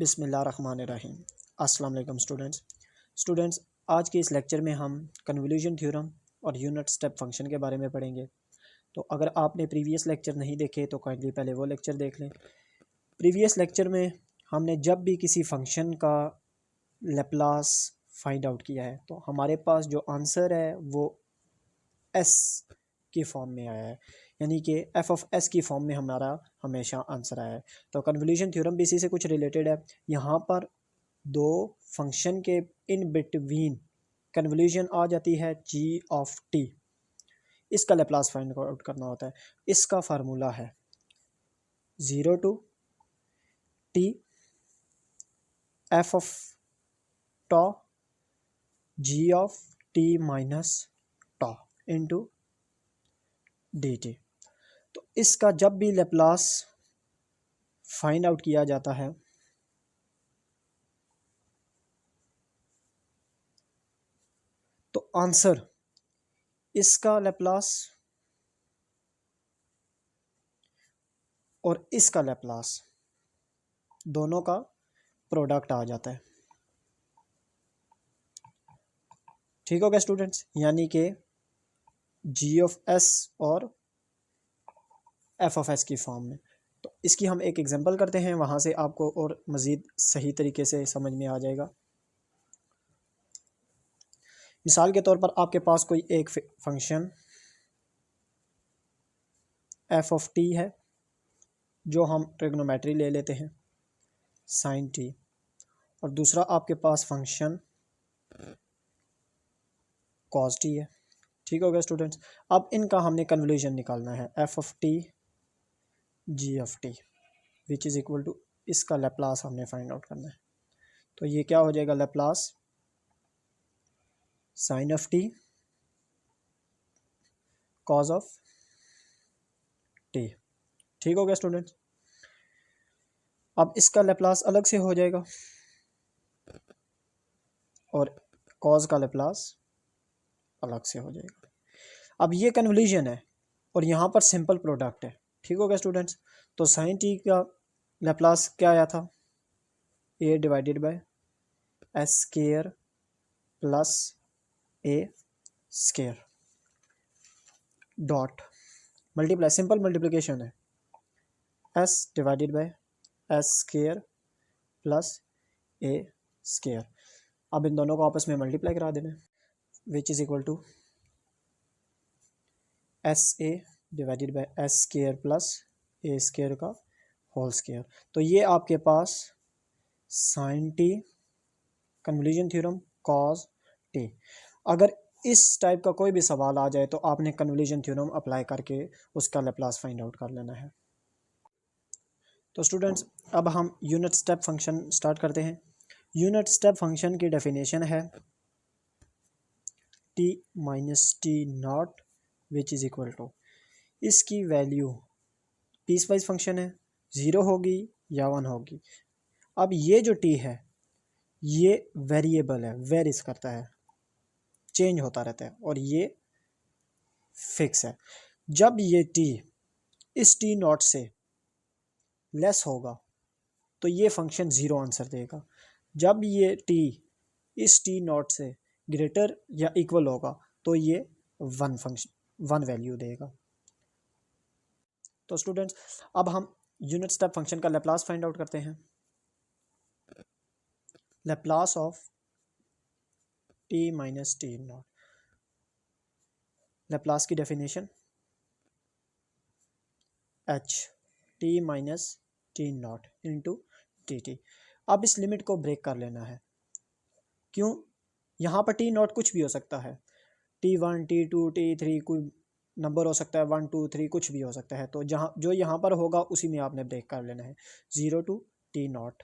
बिस्मिल्लाहिर्रहमानिर्रहीम। अस्सलाम वालेकुम स्टूडेंट्स, आज के इस लेक्चर में हम कन्वोल्यूशन थ्योरम और यूनिट स्टेप फंक्शन के बारे में पढ़ेंगे। तो अगर आपने प्रीवियस लेक्चर नहीं देखे तो काइंडली पहले वो लेक्चर देख लें। प्रीवियस लेक्चर में हमने जब भी किसी फंक्शन का लैप्लास फाइंड आउट किया है तो हमारे पास जो आंसर है वो एस की फॉर्म में आया है, यानी कि एफ ऑफ एस की फॉर्म में हमारा हमेशा आंसर आया है। तो कन्वोल्यूशन थ्योरम भी इसी से कुछ रिलेटेड है। यहाँ पर दो फंक्शन के इन बिटवीन कन्वोल्यूशन आ जाती है जी ऑफ टी, इसका लैप्लास फाइंड आउट करना होता है। इसका फार्मूला है 0 to t f of tau g of T minus tau into d t. तो इसका जब भी लैप्लास फाइंड आउट किया जाता है तो आंसर इसका लैप्लास और इसका लैप्लास दोनों का प्रोडक्ट आ जाता है। ठीक हो गया स्टूडेंट्स, यानी कि जी ऑफ एस और एफ ऑफ एस की फॉर्म में। तो इसकी हम एक एग्जांपल करते हैं, वहाँ से आपको और मज़ीद सही तरीके से समझ में आ जाएगा। मिसाल के तौर पर आपके पास कोई एक फंक्शन एफ ऑफ टी है, जो हम ट्रिग्नोमेट्री ले लेते हैं साइन टी, और दूसरा आपके पास फंक्शन कॉस टी है। ठीक हो गया स्टूडेंट्स। अब इनका हमने कन्वोल्यूशन निकालना है, f of t g of t which is equal to, इसका लैप्लास हमने फाइंड आउट करना है। तो ये क्या हो जाएगा, Laplace sine of t cos of t. ठीक हो गया स्टूडेंट्स। अब इसका लैप्लास अलग से हो जाएगा और कॉज का लैप्लास अलग से हो जाएगा। अब ये कन्वोल्यूशन है और यहाँ पर सिंपल प्रोडक्ट है। ठीक हो गया स्टूडेंट्स। तो साइन टी का लैप्लास क्या आया था, A divided by S square plus A square dot multiply, simple multiplication है, S divided by S square plus A square. अब इन दोनों को आपस में मल्टीप्लाई करा देना, which is equal to S A divided by S square plus A square का होल स्क्वायर। तो ये आपके पास sine T convolution theorem cos T. अगर इस टाइप का कोई भी सवाल आ जाए तो आपने कन्वोल्यूशन थ्योरम अप्लाई करके उसका लैप्लास फाइंड आउट कर लेना है। तो स्टूडेंट्स, अब हम यूनिट स्टेप फंक्शन स्टार्ट करते हैं। यूनिट स्टेप फंक्शन की डेफिनेशन है t minus T not which is equal to, इसकी वैल्यू पीस वाइज फंक्शन है, 0 होगी या 1 होगी। अब ये जो टी है ये वेरिएबल है, वेरीज करता है, चेंज होता रहता है, और ये फिक्स है। जब ये टी इस टी नॉट से लेस होगा तो ये फंक्शन 0 आंसर देगा। जब ये टी इस टी नॉट से ग्रेटर या इक्वल होगा तो ये 1 वैल्यू देगा। तो स्टूडेंट्स, अब हम यूनिट स्टेप फंक्शन का लैप्लास फाइंड आउट करते हैं। Laplace of T minus T naught, Laplace की definition H T minus T not into T T. अब इस लिमिट को ब्रेक कर लेना है। क्यों, यहाँ पर टी नॉट कुछ भी हो सकता है, T1 T2 T3 कोई नंबर हो सकता है, 1 2 3 कुछ भी हो सकता है। तो जहाँ जो यहाँ पर होगा उसी में आपने ब्रेक कर लेना है। 0 to t not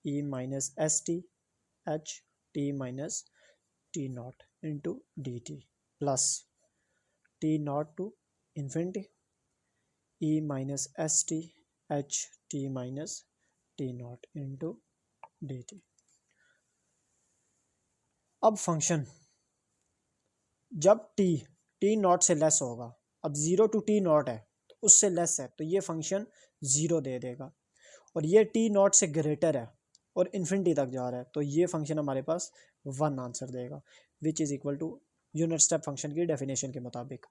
e minus s t h T minus T not into d t plus t not to infinity e minus s t h T minus T not into d t. अब function जब t not से less होगा, अब 0 to t not है तो उससे less है, तो ये फंक्शन 0 दे देगा। और ये टी नॉट से ग्रेटर है और इन्फिनिटी तक जा रहा है, तो ये फंक्शन हमारे पास 1 आंसर देगा, which is equal to unit step function की डेफिनेशन के मुताबिक।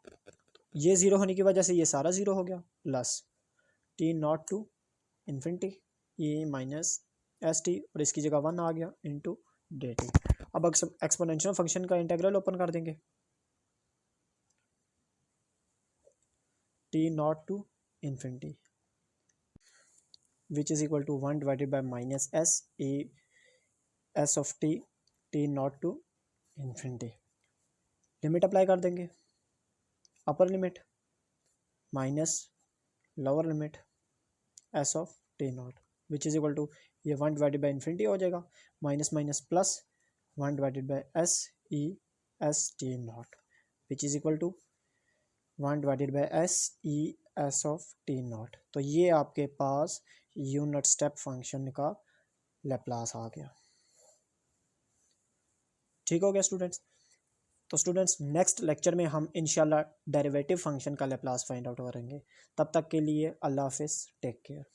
ये ज़ीरो होने की वजह से ये सारा ज़ीरो हो गया, plus t not to infinity ये माइनस एस टी, और इसकी जगह 1 आ गया इंटू डी टी। अब एक्सपोनेंशियल फंक्शन का इंटीग्रल ओपन कर देंगे, t not to infinity which is equal to 1 divided by minus s e s of t not to infinity. Limit apply कर देंगे, upper limit minus lower limit s of t not which is equal to ये 1 divided by infinity हो जाएगा, minus minus plus 1 divided by s e s t not which is equal to 1 divided by s e s of t not. तो ये आपके पास unit step function का Laplace आ गया। ठीक हो गया स्टूडेंट्स। तो स्टूडेंट्स नेक्स्ट लेक्चर में हम इंशाल्लाह डेरिवेटिव फंक्शन का लैप्लास फाइंड आउट करेंगे। तब तक के लिए अल्लाह हाफिज़, टेक केयर।